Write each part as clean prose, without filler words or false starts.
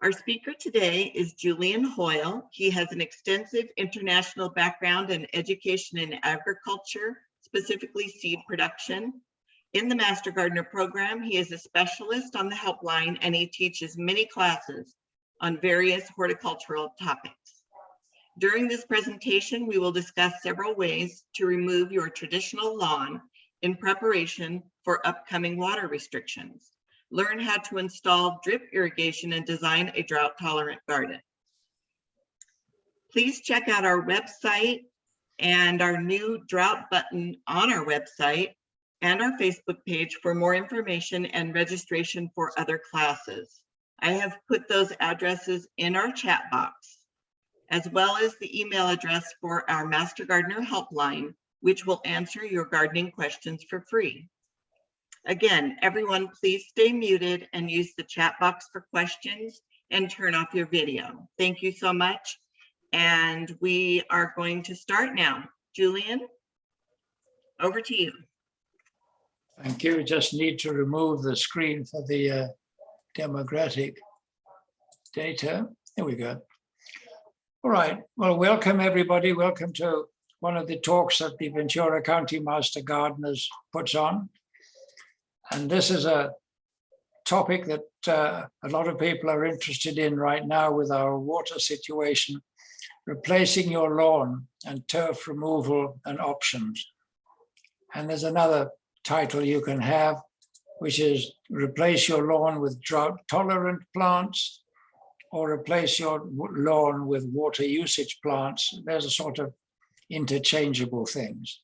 Our speaker today is Julian Hoyle. He has an extensive international background in education in agriculture, specifically seed production. In the Master Gardener program, he is a specialist on the helpline and he teaches many classes on various horticultural topics. During this presentation, we will discuss several ways to remove your traditional lawn in preparation for upcoming water restrictions. Learn how to install drip irrigation and design a drought-tolerant garden. Please check out our website and our new drought button on our website and our Facebook page for more information and registration for other classes. I have put those addresses in our chat box, as well as the email address for our Master Gardener helpline, which will answer your gardening questions for free. Again, everyone, please stay muted and use the chat box for questions and turn off your video. Thank you so much. And we are going to start now. Julian, over to you. Thank you. Just need to remove the screen for the demographic data. There we go. All right. Well, welcome everybody. Welcome to one of the talks that the Ventura County Master Gardeners puts on. And this is a topic that a lot of people are interested in right now with our water situation, replacing your lawn and turf removal and options. And there's another title you can have, which is replace your lawn with drought-tolerant plants or replace your lawn with water usage plants. There's a sort of interchangeable things.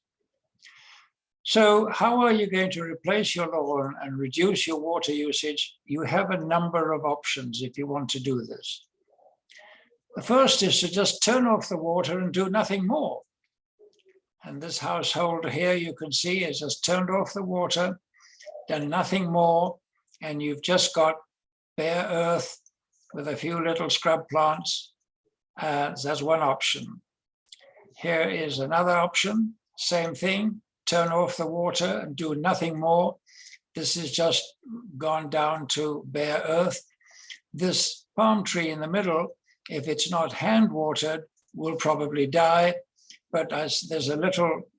So how are you going to replace your lawn and reduce your water usage? You have a number of options if you want to do this. The first is to just turn off the water and do nothing more. And this household here, you can see, has just turned off the water, done nothing more, and you've just got bare earth with a few little scrub plants. That's one option. Here is another option, same thing. Turn off the water and do nothing more. This is just gone down to bare earth. This palm tree in the middle, if it's not hand watered, will probably die. But as there's a little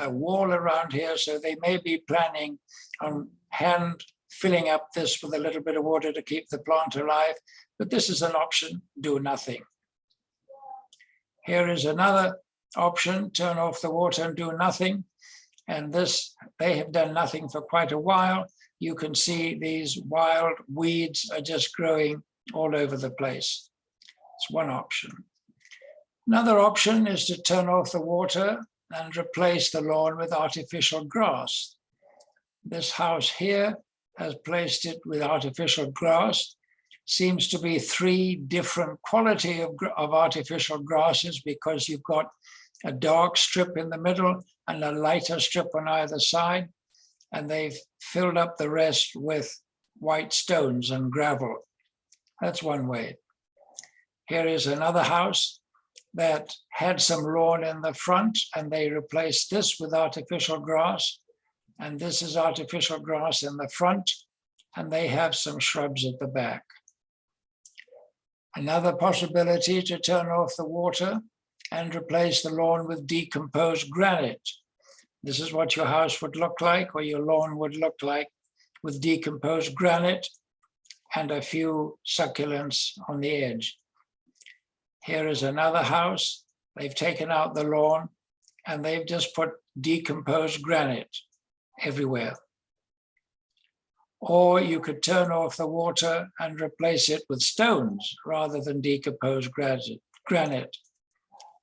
wall around here, so they may be planning on hand filling up this with a little bit of water to keep the plant alive. But this is an option, do nothing. Here is another option, turn off the water and do nothing. And this, they have done nothing for quite a while. You can see these wild weeds are just growing all over the place. It's one option. Another option is to turn off the water and replace the lawn with artificial grass. This house here has placed it with artificial grass. Seems to be three different quality of artificial grasses because you've got a dark strip in the middle and a lighter strip on either side, and they've filled up the rest with white stones and gravel. That's one way. Here is another house that had some lawn in the front, and they replaced this with artificial grass, and this is artificial grass in the front, and they have some shrubs at the back. Another possibility to turn off the water and replace the lawn with decomposed granite. This is what your house would look like, or your lawn would look like, with decomposed granite and a few succulents on the edge. Here is another house. They've taken out the lawn and they've just put decomposed granite everywhere. Or you could turn off the water and replace it with stones rather than decomposed granite.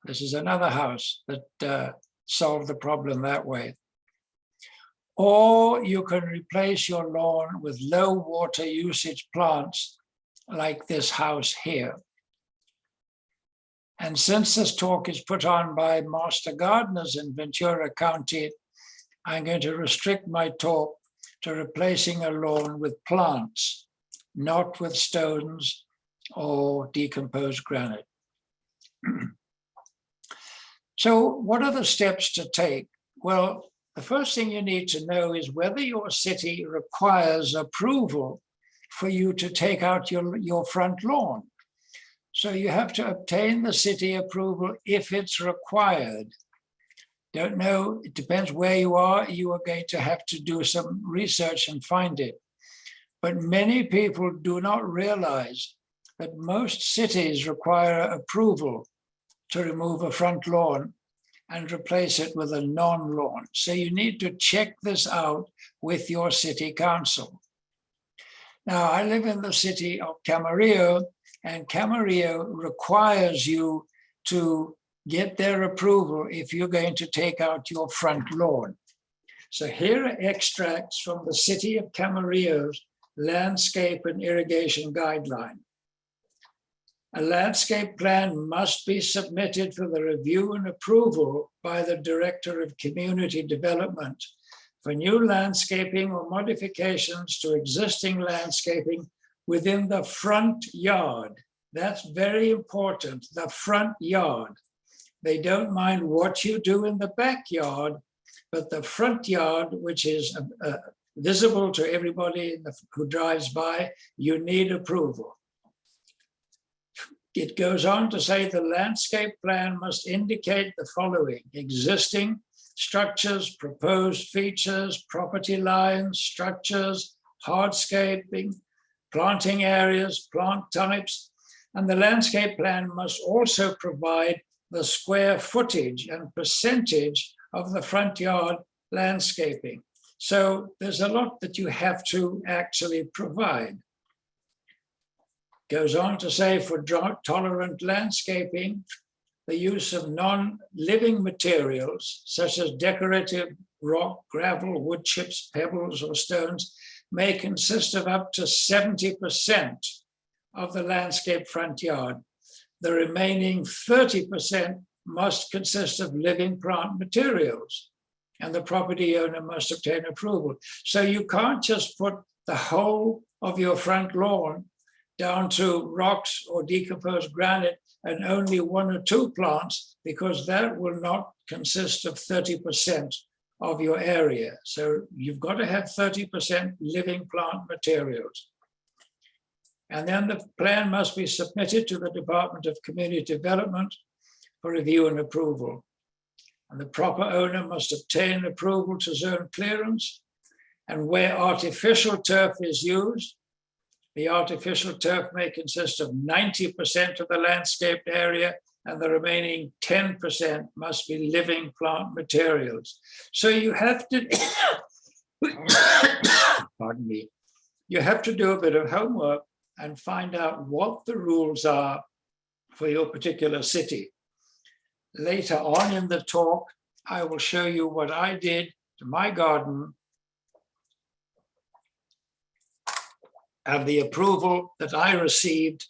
This is another house that solved the problem that way. Or you can replace your lawn with low water usage plants like this house here. And since this talk is put on by Master Gardeners in Ventura County, I'm going to restrict my talk to replacing a lawn with plants, not with stones or decomposed granite. So what are the steps to take? Well, the first thing you need to know is whether your city requires approval for you to take out your front lawn. So you have to obtain the city approval if it's required. Don't know, it depends where you are. You are going to have to do some research and find it. But many people do not realize that most cities require approval to remove a front lawn and replace it with a non-lawn. So you need to check this out with your city council. Now, I live in the city of Camarillo, and Camarillo requires you to get their approval if you're going to take out your front lawn. So here are extracts from the city of Camarillo's landscape and irrigation guideline. A landscape plan must be submitted for the review and approval by the Director of Community Development for new landscaping or modifications to existing landscaping within the front yard. That's very important, the front yard. They don't mind what you do in the backyard, but the front yard, which is visible to everybody who drives by, you need approval. It goes on to say the landscape plan must indicate the following: existing structures, proposed features, property lines, structures, hardscaping, planting areas, plant types, and the landscape plan must also provide the square footage and percentage of the front yard landscaping. So there's a lot that you have to actually provide. Goes on to say for drought-tolerant landscaping, the use of non-living materials such as decorative rock, gravel, wood chips, pebbles, or stones may consist of up to 70% of the landscape front yard. The remaining 30% must consist of living plant materials, and the property owner must obtain approval. So you can't just put the whole of your front lawn down to rocks or decomposed granite and only one or two plants, because that will not consist of 30% of your area. So you've got to have 30% living plant materials. And then the plan must be submitted to the Department of Community Development for review and approval. And the proper owner must obtain approval to zone clearance. And where artificial turf is used, the artificial turf may consist of 90% of the landscaped area, and the remaining 10% must be living plant materials. So you have to, pardon me, you have to do a bit of homework and find out what the rules are for your particular city. Later on in the talk, I will show you what I did to my garden of the approval that I received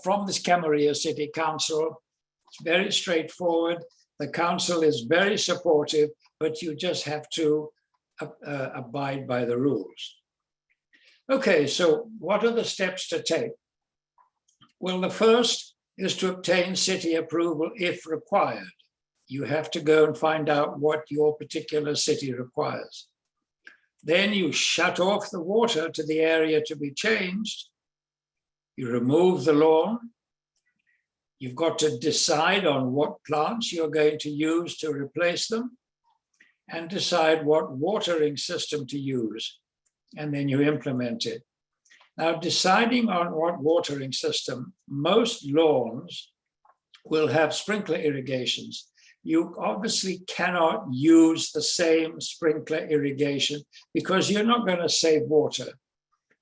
from this Camarillo City Council. It's very straightforward. The council is very supportive, but you just have to abide by the rules. Okay, so what are the steps to take? Well, the first is to obtain city approval if required. You have to go and find out what your particular city requires. Then you shut off the water to the area to be changed. You remove the lawn. You've got to decide on what plants you're going to use to replace them and decide what watering system to use. And then you implement it. Now, deciding on what watering system, most lawns will have sprinkler irrigations. You obviously cannot use the same sprinkler irrigation because you're not going to save water.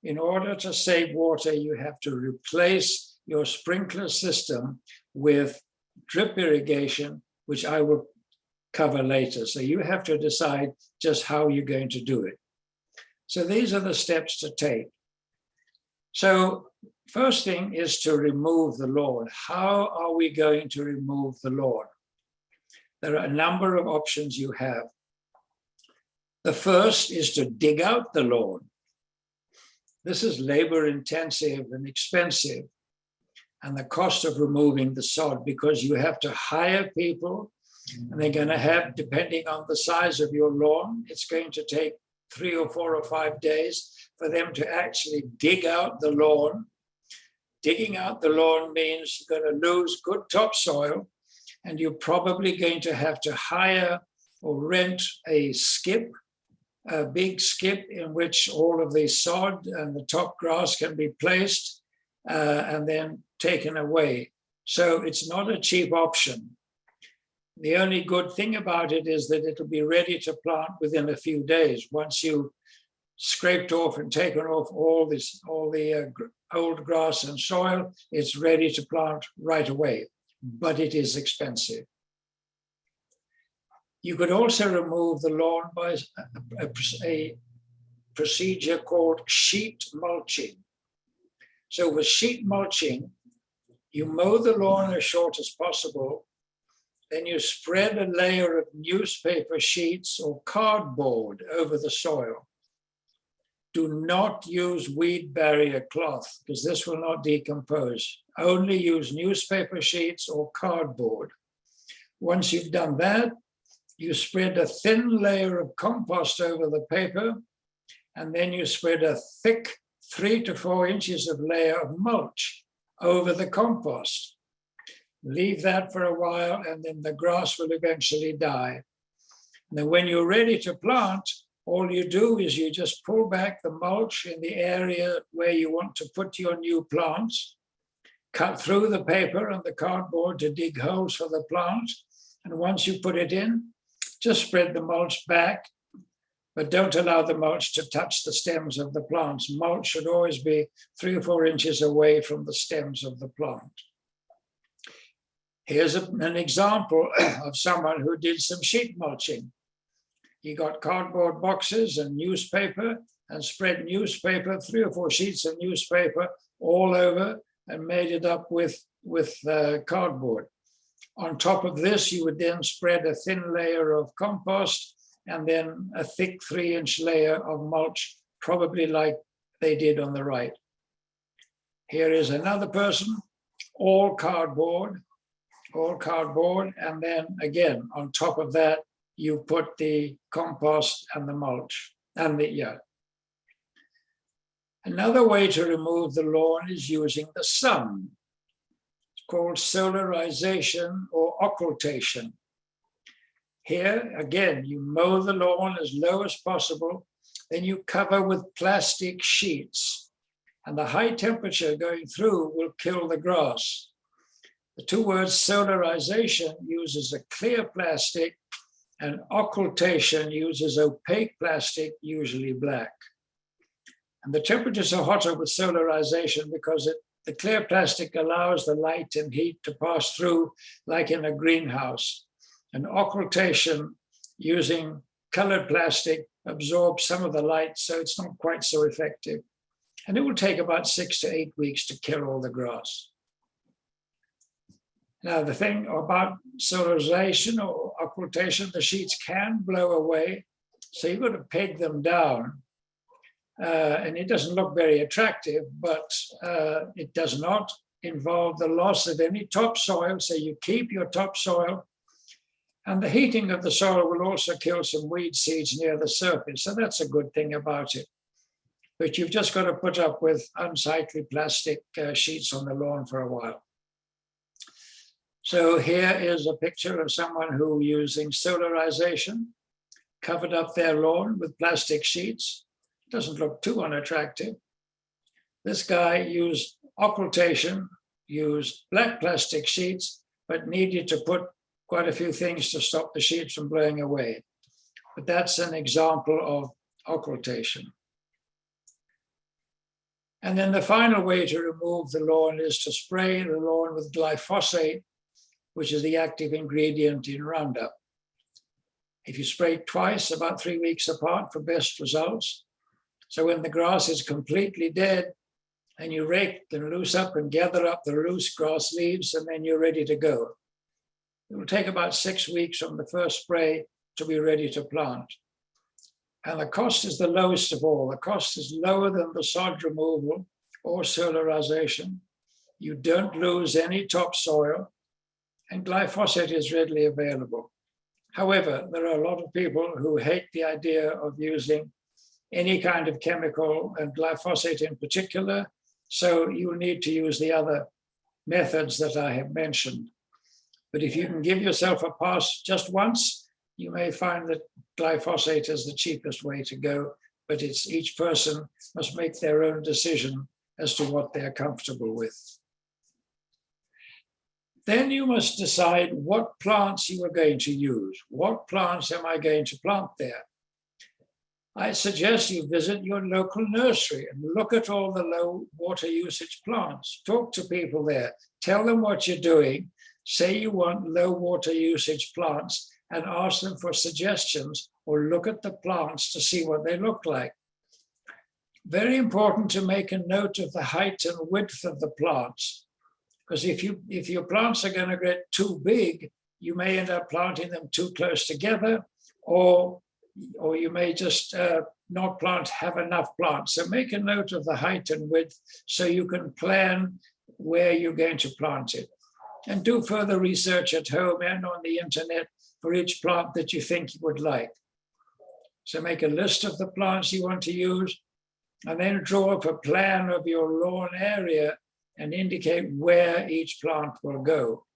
In order to save water, you have to replace your sprinkler system with drip irrigation, which I will cover later. So you have to decide just how you're going to do it. So these are the steps to take. So first thing is to remove the lawn. How are we going to remove the lawn? There are a number of options you have. The first is to dig out the lawn. This is labor intensive and expensive, and the cost of removing the sod, because you have to hire people, and they're going to have, depending on the size of your lawn, it's going to take 3 or 4 or 5 days for them to actually dig out the lawn. Digging out the lawn means you're going to lose good topsoil, and you're probably going to have to hire or rent a skip, a big skip in which all of the sod and the top grass can be placed and then taken away. So it's not a cheap option. The only good thing about it is that it'll be ready to plant within a few days. Once you scraped off and taken off all the old grass and soil, it's ready to plant right away, but it is expensive. You could also remove the lawn by a procedure called sheet mulching. So with sheet mulching, you mow the lawn as short as possible, then you spread a layer of newspaper sheets or cardboard over the soil. Do not use weed barrier cloth because this will not decompose. Only use newspaper sheets or cardboard. Once you've done that, you spread a thin layer of compost over the paper, and then you spread a thick 3 to 4 inches of layer of mulch over the compost. Leave that for a while, and then the grass will eventually die. And then when you're ready to plant, all you do is you just pull back the mulch in the area where you want to put your new plants, cut through the paper and the cardboard to dig holes for the plant. And once you put it in, just spread the mulch back, but don't allow the mulch to touch the stems of the plants. Mulch should always be 3 or 4 inches away from the stems of the plant. Here's an example of someone who did some sheet mulching. He got cardboard boxes and newspaper and spread newspaper, 3 or 4 sheets of newspaper all over, and made it up with cardboard. On top of this, you would then spread a thin layer of compost and then a thick 3-inch layer of mulch, probably like they did on the right. Here is another person, all cardboard, and then again, on top of that, you put the compost and the mulch and Another way to remove the lawn is using the sun. It's called solarization or occultation. Here, again, you mow the lawn as low as possible, then you cover with plastic sheets, and the high temperature going through will kill the grass. The 2 words solarization uses a clear plastic, and occultation uses opaque plastic, usually black. And the temperatures are hotter with solarization because the clear plastic allows the light and heat to pass through like in a greenhouse. And occultation using colored plastic absorbs some of the light, so it's not quite so effective. And it will take about 6 to 8 weeks to kill all the grass. Now, the thing about solarization or occultation, the sheets can blow away, so you've got to peg them down. And it doesn't look very attractive, but it does not involve the loss of any topsoil, so you keep your topsoil. And the heating of the soil will also kill some weed seeds near the surface, so that's a good thing about it. But you've just got to put up with unsightly plastic sheets on the lawn for a while. So here is a picture of someone who, using solarization, covered up their lawn with plastic sheets. Doesn't look too unattractive. This guy used occultation, used black plastic sheets, but needed to put quite a few things to stop the sheets from blowing away. But that's an example of occultation. And then the final way to remove the lawn is to spray the lawn with glyphosate, which is the active ingredient in Roundup. If you spray twice, about 3 weeks apart, for best results. So when the grass is completely dead, and you rake and loose up and gather up the loose grass leaves, and then you're ready to go. It will take about 6 weeks from the first spray to be ready to plant. And the cost is the lowest of all. The cost is lower than the sod removal or solarization. You don't lose any topsoil, and glyphosate is readily available. However, there are a lot of people who hate the idea of using any kind of chemical, and glyphosate in particular. So you need to use the other methods that I have mentioned. But if you can give yourself a pass just once, you may find that glyphosate is the cheapest way to go, but it's each person must make their own decision as to what they're comfortable with. Then you must decide what plants you are going to use. What plants am I going to plant there? I suggest you visit your local nursery and look at all the low water usage plants. Talk to people there. Tell them what you're doing. Say you want low water usage plants and ask them for suggestions, or look at the plants to see what they look like. Very important to make a note of the height and width of the plants, because if your plants are going to get too big, you may end up planting them too close together, or you may just not have enough plants. So make a note of the height and width so you can plan where you're going to plant it. And do further research at home and on the internet for each plant that you think you would like. So make a list of the plants you want to use, and then draw up a plan of your lawn area and indicate where each plant will go.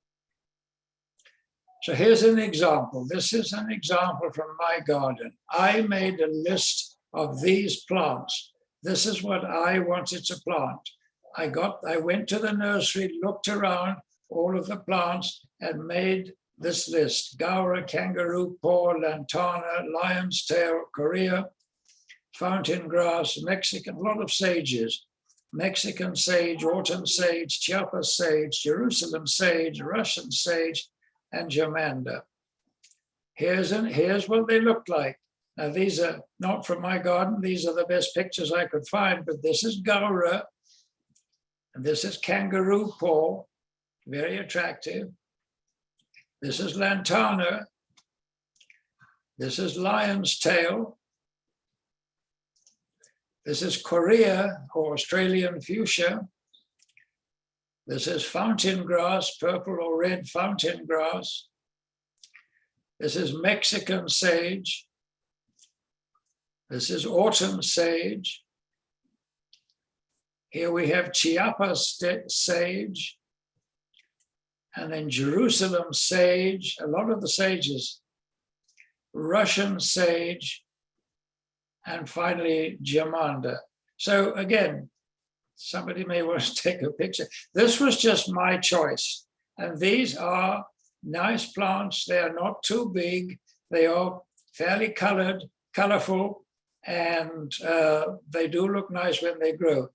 So here's an example. This is an example from my garden. I made a list of these plants. This is what I wanted to plant. I went to the nursery, looked around all of the plants and made this list: Gaura, kangaroo paw, lantana, lion's tail, Korea, fountain grass, Mexican, a lot of sages, Mexican sage, autumn sage, Chiapas sage, Jerusalem sage, Russian sage, and Germander. Here's what they look like. Now, these are not from my garden. These are the best pictures I could find, but this is Gaura, and this is kangaroo paw, very attractive. This is lantana. This is lion's tail. This is Korea, or Australian fuchsia. This is fountain grass, purple or red fountain grass. This is Mexican sage. This is autumn sage. Here we have Chiapas sage. And then Jerusalem sage, a lot of the sages, Russian sage, and finally Germander. So again, somebody may want to take a picture. This was just my choice. And these are nice plants. They are not too big. They are fairly colorful, and they do look nice when they grow.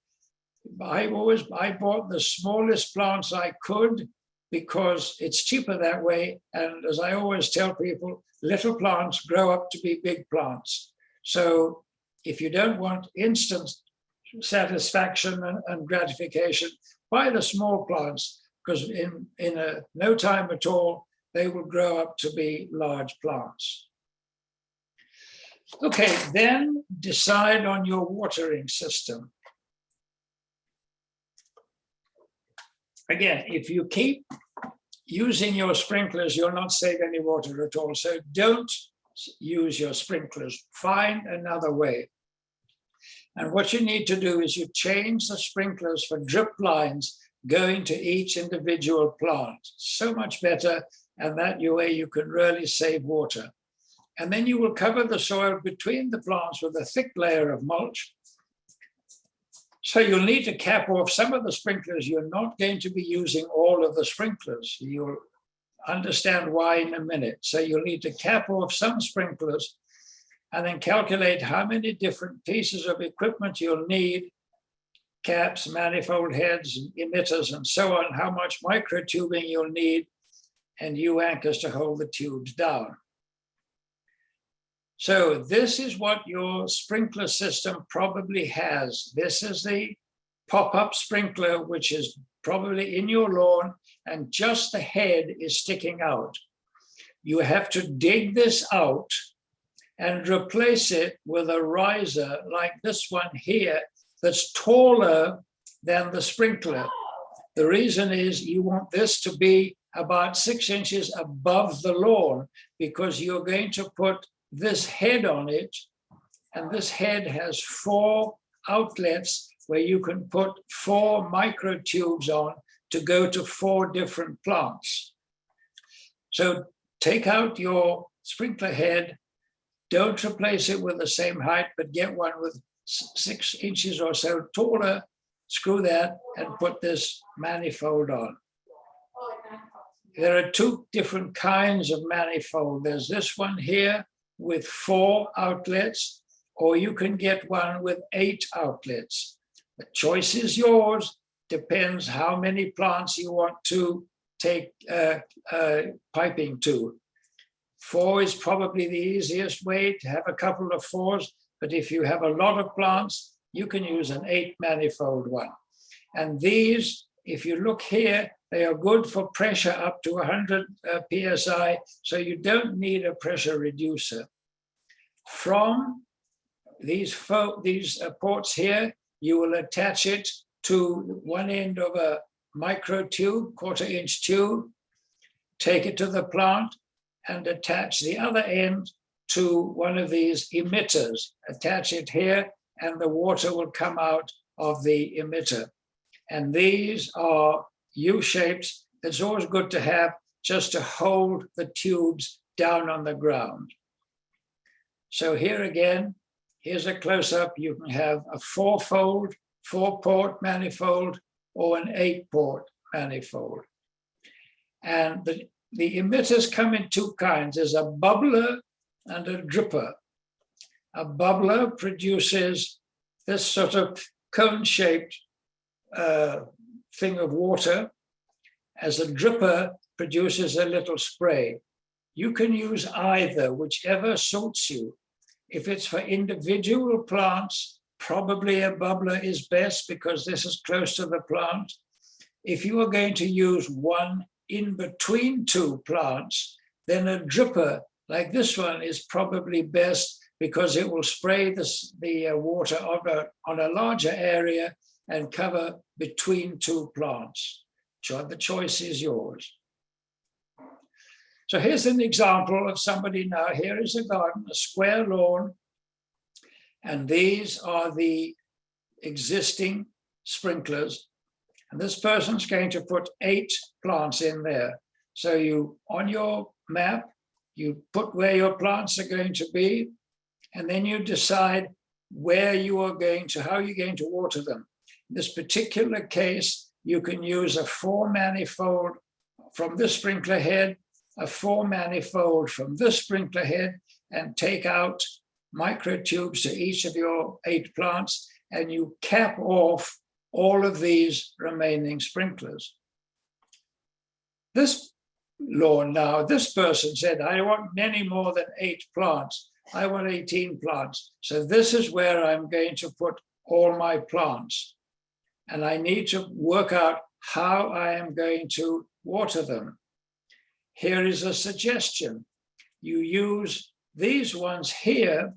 I bought the smallest plants I could, because it's cheaper that way. And as I always tell people, little plants grow up to be big plants. So if you don't want instant satisfaction and gratification, buy the small plants, because in no time at all, they will grow up to be large plants. Okay, then decide on your watering system. Again, if you keep using your sprinklers, you'll not save any water at all. So don't use your sprinklers. Find another way. And what you need to do is you change the sprinklers for drip lines going to each individual plant. So much better, and that way you can really save water. And then you will cover the soil between the plants with a thick layer of mulch. So you'll need to cap off some of the sprinklers. You're not going to be using all of the sprinklers. You'll understand why in a minute. So you'll need to cap off some sprinklers and then calculate how many different pieces of equipment you'll need: caps, manifold heads, emitters, and so on, how much microtubing you'll need, and U-anchors to hold the tubes down. So this is what your sprinkler system probably has. This is the pop-up sprinkler, which is probably in your lawn, and just the head is sticking out. You have to dig this out and replace it with a riser like this one here that's taller than the sprinkler. The reason is you want this to be about 6 inches above the lawn, because you're going to put this head on it and this head has 4 outlets where you can put 4 microtubes on to go to 4 different plants. So take out your sprinkler head, don't replace it with the same height, but get one with 6 inches or so taller, screw that and put this manifold on. There are 2 different kinds of manifold. There's this one here with 4 outlets, or you can get one with 8 outlets. The choice is yours, depends how many plants you want to take piping to. 4 is probably the easiest way to have a couple of 4s, but if you have a lot of plants, you can use an 8 manifold one. And these, if you look here, they are good for pressure up to 100 psi, so you don't need a pressure reducer. From these ports here, you will attach it to one end of a micro tube, 1/4 inch tube, take it to the plant and attach the other end to one of these emitters. Attach it here and the water will come out of the emitter. And these are U-shapes. It's always good to have just to hold the tubes down on the ground. So here again, here's a close-up. You can have a 4-fold, 4-port manifold or an 8-port manifold. And the emitters come in 2 kinds. There's a bubbler and a dripper. A bubbler produces this sort of cone-shaped thing of water, as a dripper produces a little spray. You can use either, whichever suits you. If it's for individual plants, probably a bubbler is best because this is close to the plant. If you are going to use one in between 2 plants, then a dripper like this one is probably best because it will spray the water on a larger area and cover between 2 plants. So the choice is yours. So here's an example of somebody now. Here is a garden, a square lawn, and these are the existing sprinklers. And this person's going to put 8 plants in there. So you, on your map, you put where your plants are going to be, and then you decide where you are going to, how you're going to water them. In this particular case, you can use a 4 manifold from this sprinkler head, a 4 manifold from this sprinkler head, and take out microtubes to each of your 8 plants, and you cap off all of these remaining sprinklers. This lawn now, this person said, I want many more than 8 plants. I want 18 plants. So this is where I'm going to put all my plants. And I need to work out how I am going to water them. Here is a suggestion. You use these ones here,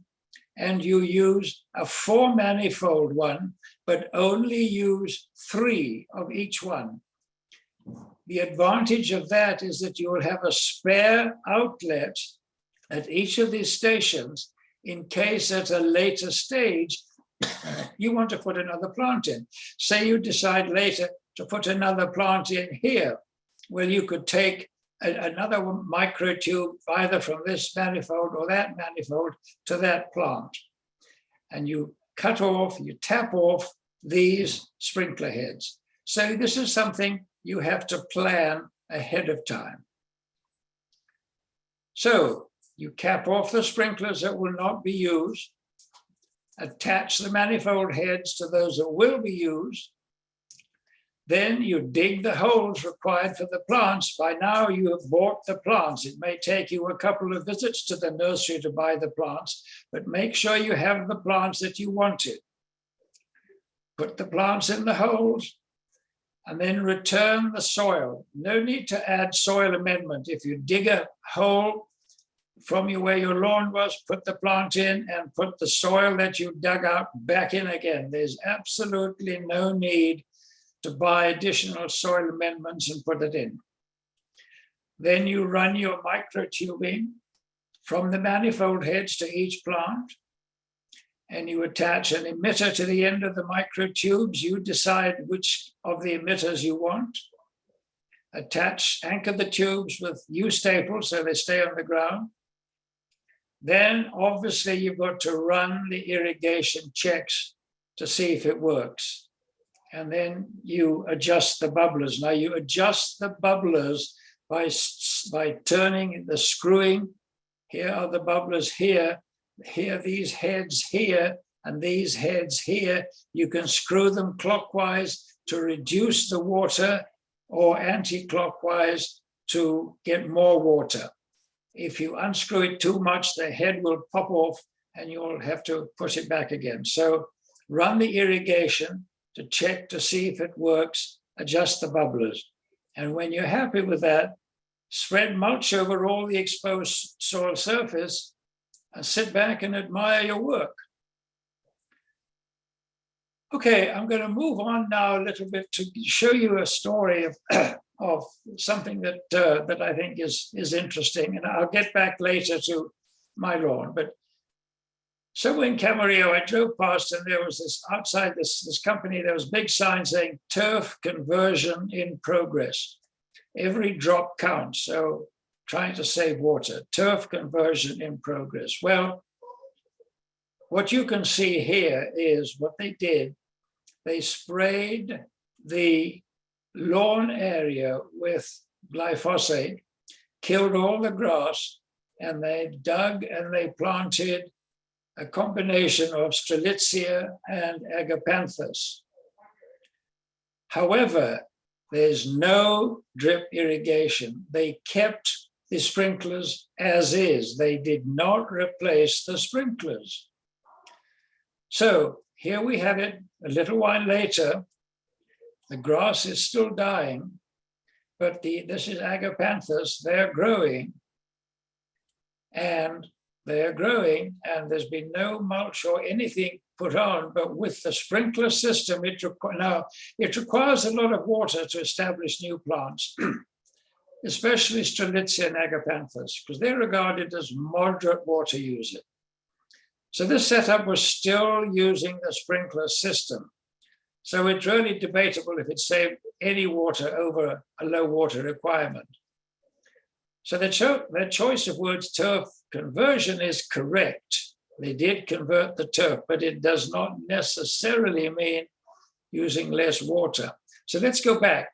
and you use a 4 manifold one, but only use 3 of each one. The advantage of that is that you will have a spare outlet at each of these stations in case at a later stage you want to put another plant in. Say you decide later to put another plant in here. Well, you could take another microtube either from this manifold or that manifold to that plant. And you cut off, you tap off these sprinkler heads. So this is something you have to plan ahead of time. So you cap off the sprinklers that will not be used, attach the manifold heads to those that will be used. Then you dig the holes required for the plants. By now you have bought the plants. It may take you a couple of visits to the nursery to buy the plants, but make sure you have the plants that you wanted. Put the plants in the holes and then return the soil. No need to add soil amendment. If you dig a hole from where your lawn was, put the plant in and put the soil that you dug out back in again. There's absolutely no need to buy additional soil amendments and put it in. Then you run your microtubing from the manifold heads to each plant. and you attach an emitter to the end of the microtubes. You decide which of the emitters you want. Anchor the tubes with U-staples so they stay on the ground. Then obviously you've got to run the irrigation checks to see if it works. And then you adjust the bubblers. Now you adjust the bubblers by turning the screwing. Here are the bubblers here, these heads here, and these heads here. You can screw them clockwise to reduce the water or anti-clockwise to get more water. If you unscrew it too much, the head will pop off and you'll have to push it back again. So run the irrigation to check to see if it works, adjust the bubblers. And when you're happy with that, spread mulch over all the exposed soil surface and sit back and admire your work. Okay, I'm going to move on now a little bit to show you a story of something that I think is interesting, and I'll get back later to my lawn. But so in Camarillo, I drove past, and there was this outside this company. There was a big sign saying "Turf conversion in progress. Every drop counts." So trying to save water. Turf conversion in progress. Well, what you can see here is what they did. They sprayed the lawn area with glyphosate, killed all the grass, and they dug and they planted a combination of Strelitzia and Agapanthus. However, there's no drip irrigation. They kept the sprinklers as is. They did not replace the sprinklers. So here we have it a little while later. The grass is still dying, but this is Agapanthus. They're growing, and there's been no mulch or anything put on, but with the sprinkler system, it requires a lot of water to establish new plants, especially Strelitzia and Agapanthus, because they're regarded as moderate water users. So this setup was still using the sprinkler system. So it's really debatable if it saved any water over a low water requirement. So their choice of words turf conversion is correct. They did convert the turf, but it does not necessarily mean using less water. So let's go back.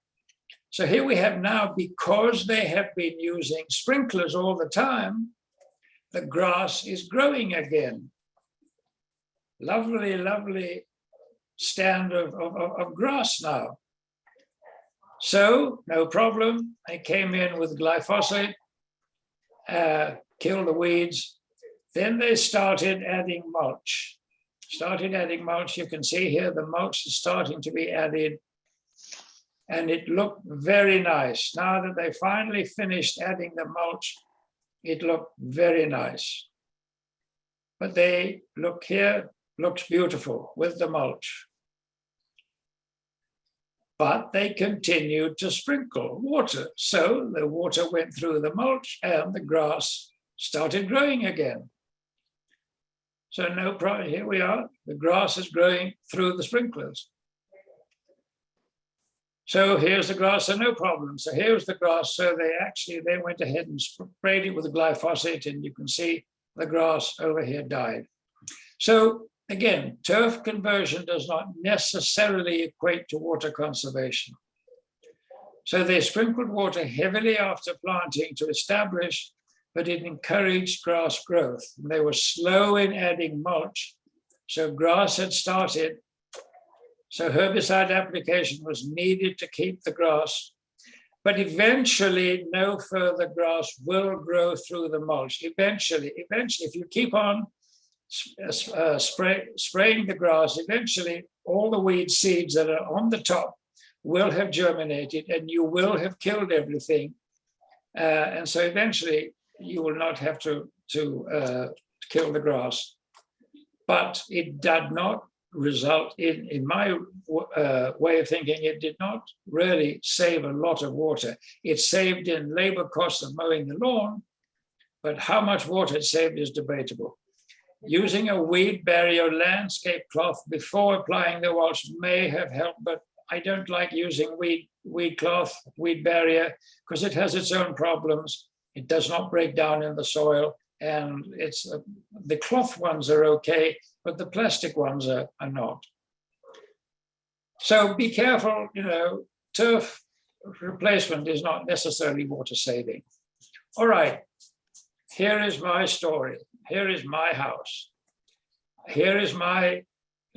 So here we have now, because they have been using sprinklers all the time, the grass is growing again. Lovely, lovely stand of grass now. So no problem. I came in with glyphosate, kill the weeds. Then they started adding mulch. You can see here the mulch is starting to be added, and it looked very nice. Now that they finally finished adding the mulch, it looked very nice. But they look here, looks beautiful with the mulch. But they continued to sprinkle water. So the water went through the mulch and the grass started growing again. So no problem, here we are. The grass is growing through the sprinklers. So here's the grass, so no problem. So here's the grass. So they went ahead and sprayed it with glyphosate, and you can see the grass over here died. So again, turf conversion does not necessarily equate to water conservation. So they sprinkled water heavily after planting to establish, but it encouraged grass growth. They were slow in adding mulch, so grass had started. So herbicide application was needed to keep the grass, but eventually no further grass will grow through the mulch. Eventually, if you keep on spraying the grass, eventually all the weed seeds that are on the top will have germinated and you will have killed everything. And so eventually you will not have to kill the grass. But it did not result in my way of thinking, it did not really save a lot of water. It saved in labor costs of mowing the lawn, but how much water it saved is debatable. Using a weed barrier landscape cloth before applying the mulch may have helped, but I don't like using weed barrier, because it has its own problems. It does not break down in the soil, and the cloth ones are okay, but the plastic ones are not. So be careful, turf replacement is not necessarily water saving. All right, here is my story. Here is my house. Here is my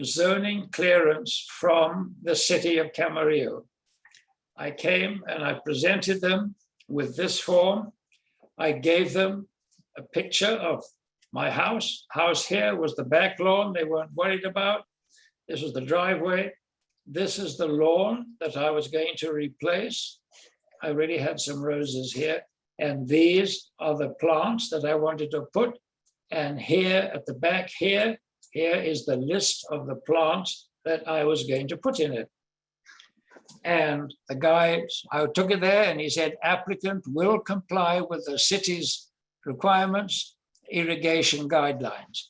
zoning clearance from the city of Camarillo. I came and I presented them with this form. I gave them a picture of my house. House here was the back lawn they weren't worried about. This was the driveway. This is the lawn that I was going to replace. I already had some roses here. And these are the plants that I wanted to put. And here at the back here is the list of the plants that I was going to put in it. And the guy, I took it there and he said, applicant will comply with the city's requirements, irrigation guidelines.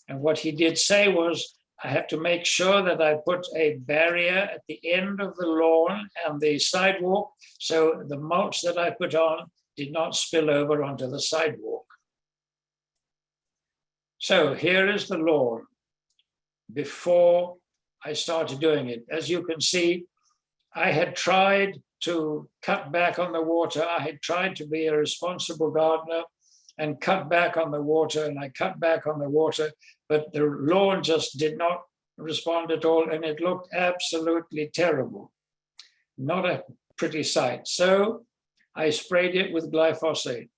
And what he did say was, I have to make sure that I put a barrier at the end of the lawn and the sidewalk, so the mulch that I put on did not spill over onto the sidewalk. So here is the lawn before I started doing it. As you can see, I had tried to cut back on the water. I had tried to be a responsible gardener and cut back on the water, and I cut back on the water, but the lawn just did not respond at all, and it looked absolutely terrible. Not a pretty sight. So I sprayed it with glyphosate.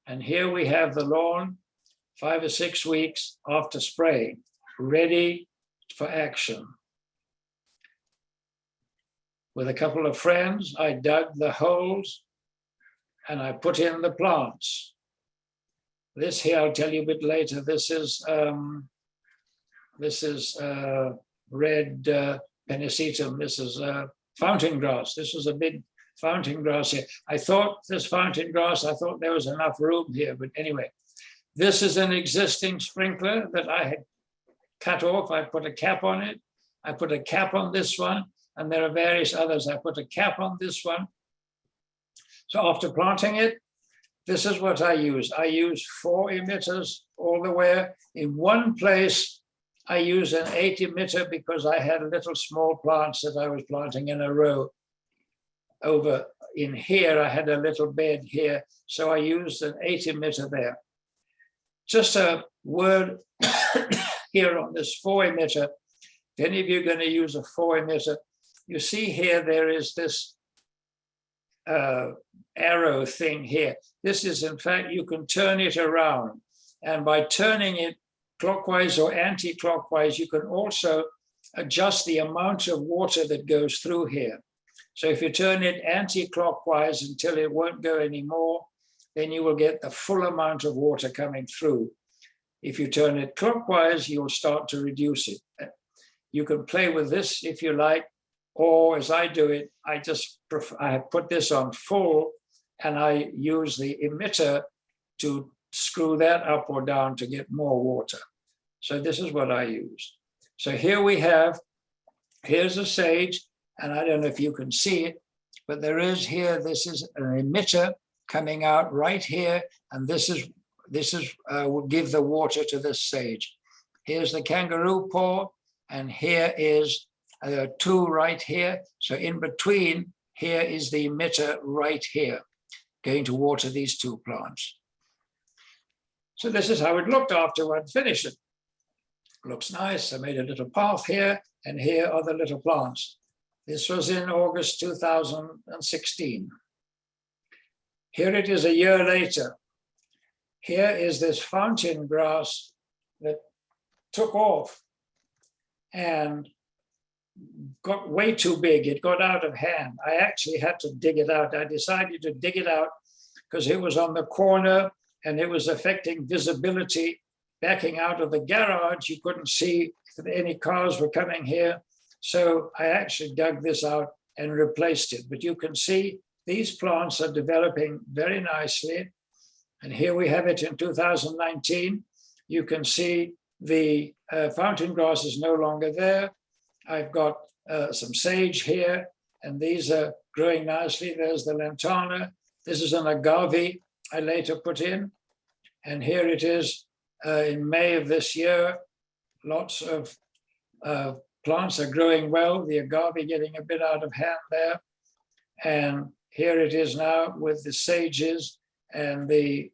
And here we have the lawn 5 or 6 weeks after spraying, ready for action. With a couple of friends, I dug the holes and I put in the plants. This here, I'll tell you a bit later, this is red pennisetum. This is fountain grass. This was a big fountain grass here. I thought this fountain grass, I thought there was enough room here, but anyway. This is an existing sprinkler that I had cut off. I put a cap on it. I put a cap on this one, and there are various others. I put a cap on this one. So after planting it, this is what I use. I use 4 emitters all the way. In one place, I use an 8 emitter because I had little small plants that I was planting in a row. Over in here, I had a little bed here, so I used an 8 emitter there. Just a word here on this 4 emitter. If any of you are going to use a 4 emitter, you see here there is this arrow thing here. This is, in fact, you can turn it around. And by turning it clockwise or anti-clockwise, you can also adjust the amount of water that goes through here. So if you turn it anti-clockwise until it won't go anymore, then you will get the full amount of water coming through. If you turn it clockwise, you'll start to reduce it. You can play with this if you like, or as I do it, I put this on full and I use the emitter to screw that up or down to get more water. So this is what I use. So here we have, here's a sage, and I don't know if you can see it, but there is here, this is an emitter coming out right here, and this will give the water to this sage. Here's the kangaroo paw, and here is 2 right here. So in between, here is the emitter right here, going to water these 2 plants. So this is how it looked after I'd finished it. Looks nice. I made a little path here, and here are the little plants. This was in August 2016. Here it is a year later. Here is this fountain grass that took off and got way too big. It got out of hand. I actually had to dig it out. I decided to dig it out because it was on the corner and it was affecting visibility. Backing out of the garage, you couldn't see if any cars were coming here. So I actually dug this out and replaced it. But you can see these plants are developing very nicely. And here we have it in 2019. You can see the fountain grass is no longer there. I've got some sage here, and these are growing nicely. There's the lantana. This is an agave I later put in. And here it is in May of this year. Lots of plants are growing well. The agave getting a bit out of hand there. And here it is now with the sages and the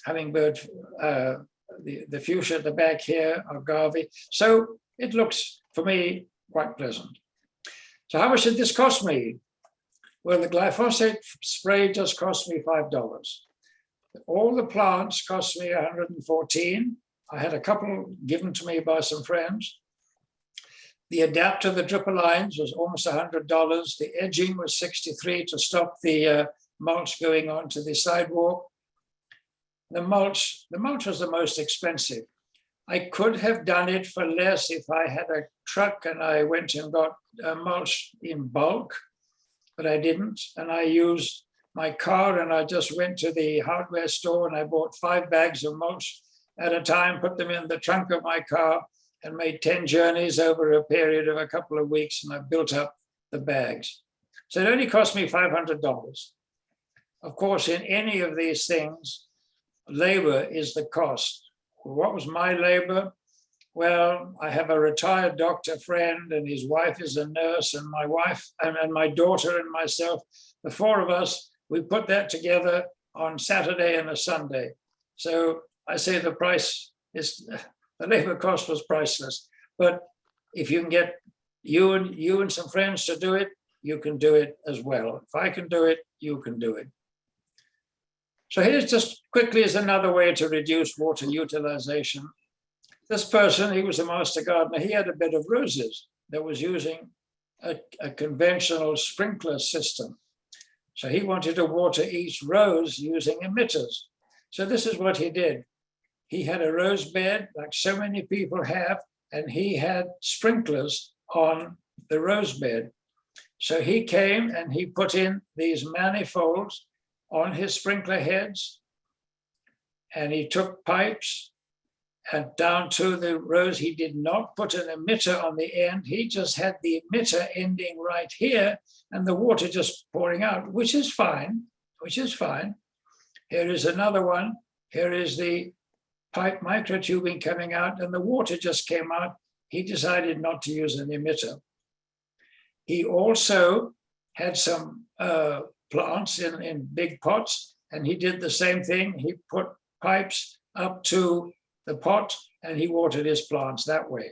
hummingbird, the fuchsia at the back here, agave. So it looks, for me, quite pleasant. So how much did this cost me? Well, the glyphosate spray just cost me $5. All the plants cost me $114. I had a couple given to me by some friends. The adapter, the dripper lines, was almost $100. The edging was $63 to stop the mulch going onto the sidewalk. The mulch was the most expensive. I could have done it for less if I had a truck and I went and got mulch in bulk, but I didn't. And I used my car and I just went to the hardware store and I bought 5 bags of mulch at a time, put them in the trunk of my car and made 10 journeys over a period of a couple of weeks, and I built up the bags. So it only cost me $500. Of course, in any of these things, labor is the cost. What was my labor? Well, I have a retired doctor friend and his wife is a nurse, and my wife and my daughter and myself, the 4 of us, we put that together on Saturday and a Sunday. So I say the price is, the labor cost was priceless. But if you can get you and some friends to do it, you can do it as well. If I can do it, you can do it. So here's just quickly as another way to reduce water utilization. This person, he was a master gardener, he had a bed of roses that was using a conventional sprinkler system. So he wanted to water each rose using emitters. So this is what he did. He had a rose bed, like so many people have, and he had sprinklers on the rose bed. So he came and he put in these manifolds on his sprinkler heads, and he took pipes and down to the rose. He did not put an emitter on the end. He just had the emitter ending right here and the water just pouring out, which is fine, Here is another one. Here is the pipe microtubing coming out and the water just came out. He decided not to use an emitter. He also had some plants in big pots, and he did the same thing. He put pipes up to the pot and he watered his plants that way.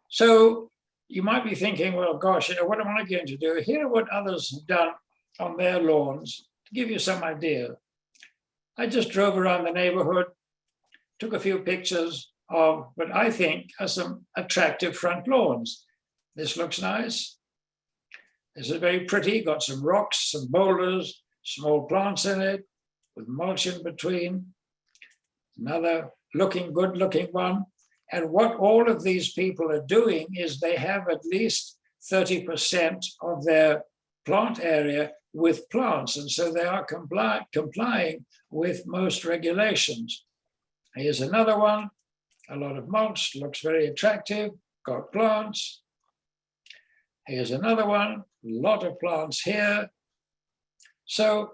So you might be thinking, well, gosh, what am I going to do? Here are what others have done on their lawns to give you some idea. I just drove around the neighborhood, took a few pictures of what I think are some attractive front lawns. This looks nice. This is very pretty, got some rocks, some boulders, small plants in it with mulch in between. Another good looking one. And what all of these people are doing is they have at least 30% of their plant area with plants. And so they are complying with most regulations. Here's another one, a lot of mulch, looks very attractive, got plants. Here's another one, a lot of plants here. So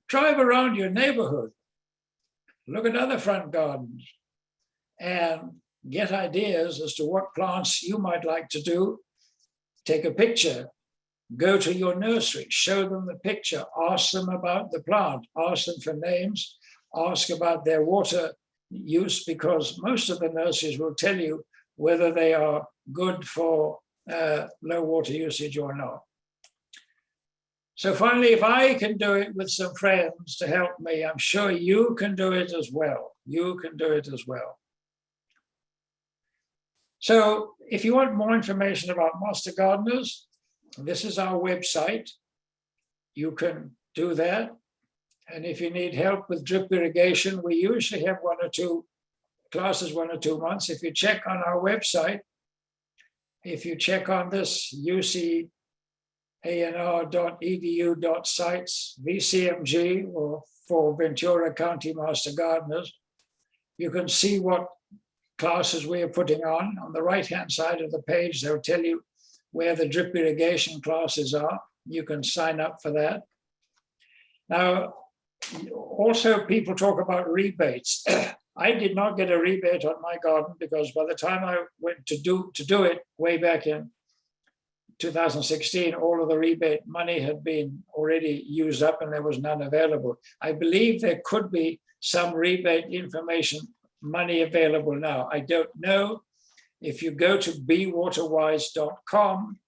drive around your neighborhood, look at other front gardens, and get ideas as to what plants you might like to do. Take a picture, go to your nursery, show them the picture, ask them about the plant, ask them for names, ask about their water use, because most of the nurseries will tell you whether they are good for low water usage or not. So finally, if I can do it with some friends to help me, I'm sure you can do it as well. You can do it as well. So if you want more information about Master Gardeners, this is our website. You can do that. And if you need help with drip irrigation, we usually have 1 or 2 classes, 1 or 2 months. If you check on our website, if you check on this ucanr.edu.sites, VCMG will for Ventura County Master Gardeners. You can see what classes we are putting on. On the right-hand side of the page, they'll tell you where the drip irrigation classes are. You can sign up for that. Now, also people talk about rebates. I did not get a rebate on my garden because by the time I went to do it way back in 2016, all of the rebate money had been already used up and there was none available. I believe there could be some rebate information money available now. I don't know. If you go to bewaterwise.com,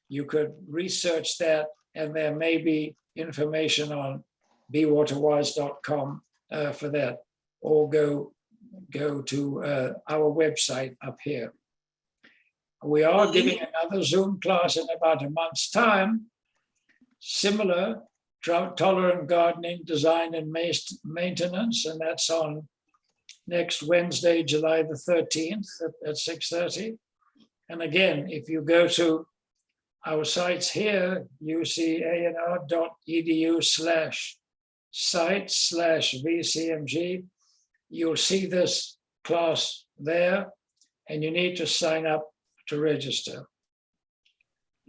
you could research that and there may be information on bewaterwise.com for that, or go to our website up here. We are giving another Zoom class in about a month's time, similar, drought-tolerant gardening, design and maintenance, and that's on next Wednesday, July the 13th at 6:30. And again, if you go to our sites here, ucanr.edu/site/VCMG, you'll see this class there, and you need to sign up to register.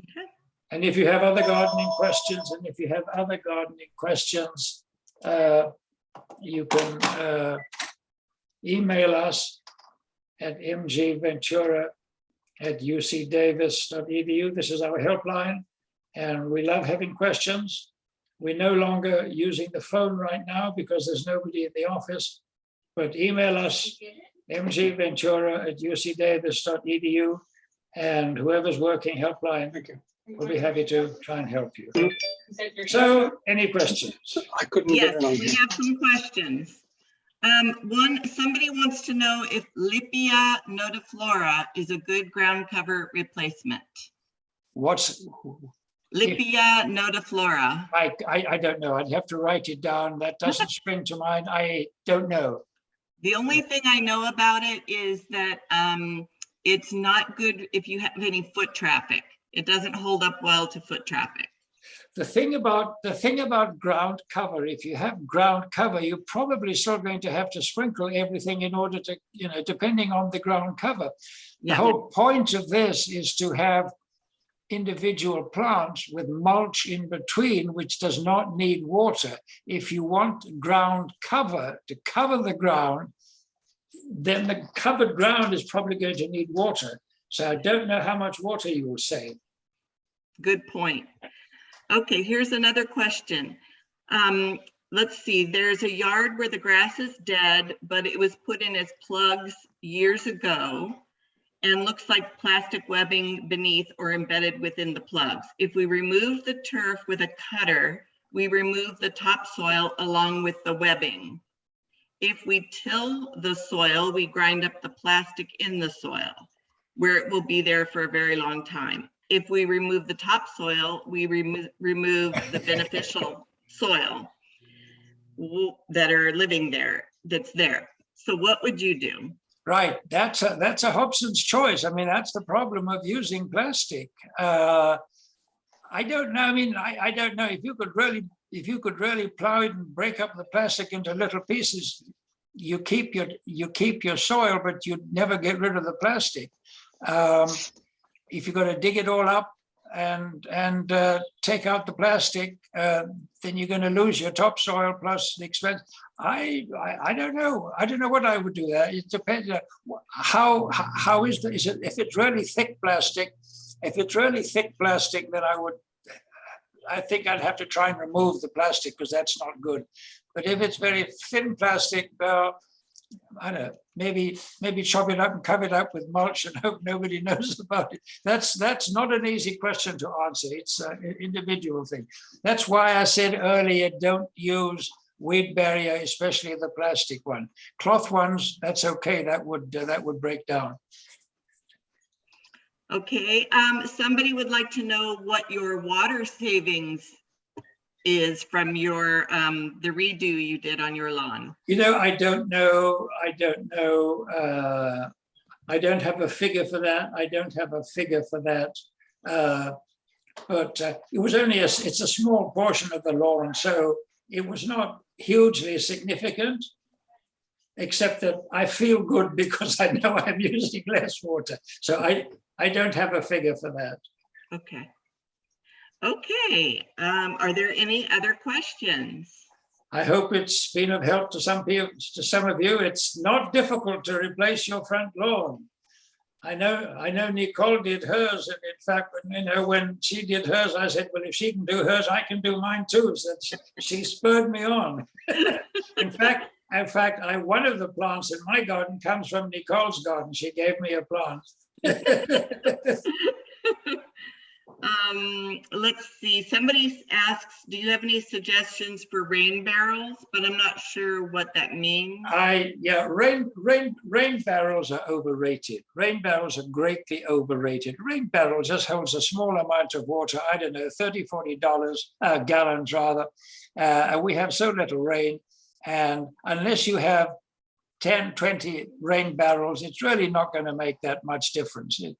Okay. And if you have other gardening questions, you can email us at mgventura@ucdavis.edu. This is our helpline, and we love having questions. We're no longer using the phone right now because there's nobody in the office, but email us mgventura@ucdavis.edu, and whoever's working helpline will be happy to try and help you. So, any questions? I couldn't Yes, get it on. we have some questions. Somebody wants to know if Lipia nodiflora is a good ground cover replacement. What's Lipia nodiflora. I don't know. I'd have to write it down. That doesn't spring to mind. I don't know. The only thing I know about it is that it's not good if you have any foot traffic. It doesn't hold up well to foot traffic. The thing about ground cover, if you have ground cover, you're probably still going to have to sprinkle everything in order to, depending on the ground cover. Yeah. The whole point of this is to have individual plants with mulch in between, which does not need water. If you want ground cover to cover the ground, then the covered ground is probably going to need water. So I don't know how much water you will save. Good point. Okay, here's another question. Let's see, there's a yard where the grass is dead, but it was put in as plugs years ago and looks like plastic webbing beneath or embedded within the plugs. If we remove the turf with a cutter, we remove the topsoil along with the webbing. If we till the soil, we grind up the plastic in the soil, where it will be there for a very long time. If we remove the topsoil, we remove the beneficial soil that are living there, that's there. So what would you do? Right, that's a Hobson's choice. I mean, that's the problem of using plastic. I don't know. I mean, I don't know if you could really plow it and break up the plastic into little pieces. You keep your soil, but you never get rid of the plastic. If you've got to dig it all up and take out the plastic, then you're going to lose your topsoil plus the expense. I don't know. I don't know what I would do there. It depends. How is it? If it's really thick plastic, then I think I'd have to try and remove the plastic because that's not good. But if it's very thin plastic, I don't know, maybe chop it up and cover it up with mulch and hope nobody knows about it. That's not an easy question to answer. It's an individual thing. That's why I said earlier, don't use weed barrier, especially the plastic one. Cloth ones, that's okay. That would break down. Okay, somebody would like to know what your water savings is from your the redo you did on your lawn. I don't know. I don't have a figure for that. But it was only it's a small portion of the lawn, so it was not hugely significant, except that I feel good because I know I'm using less water. So I don't have a figure for that. Okay. Okay. Are there any other questions? I hope it's been of help to some people, to some of you. It's not difficult to replace your front lawn. I know Nicole did hers, and in fact, when she did hers, I said, well, if she can do hers, I can do mine too. So she spurred me on. In fact, one of the plants in my garden comes from Nicole's garden. She gave me a plant. Let's see, somebody asks, do you have any suggestions for rain barrels? But I'm not sure what that means. Yeah, rain barrels are overrated. Rain barrels are greatly overrated. Rain barrel just holds a small amount of water, I don't know, $30, $40 gallons rather. And we have so little rain. And unless you have 10, 20 rain barrels, it's really not going to make that much difference. You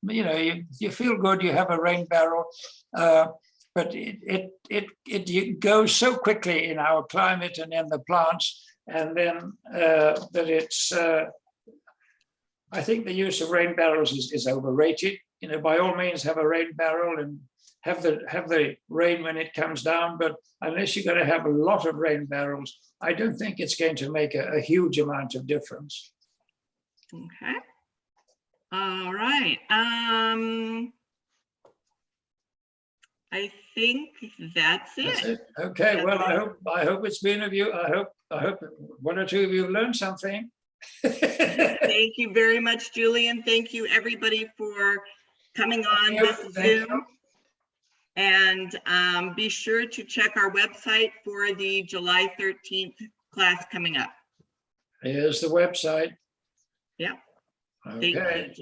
feel good, you have a rain barrel, but it goes so quickly in our climate and in the plants, and then that it's, I think the use of rain barrels is overrated. By all means, have a rain barrel and have the rain when it comes down, but unless you're going to have a lot of rain barrels, I don't think it's going to make a huge amount of difference. Okay. All right. I think that's it. That's it. Okay. That's well, it. I hope it's been of you. I hope one or two of you have learned something. Thank you very much, Julian. Thank you, everybody, for coming on this Zoom. And be sure to check our website for the July 13th class coming up. Here's the website. Yeah. Okay. Thank you.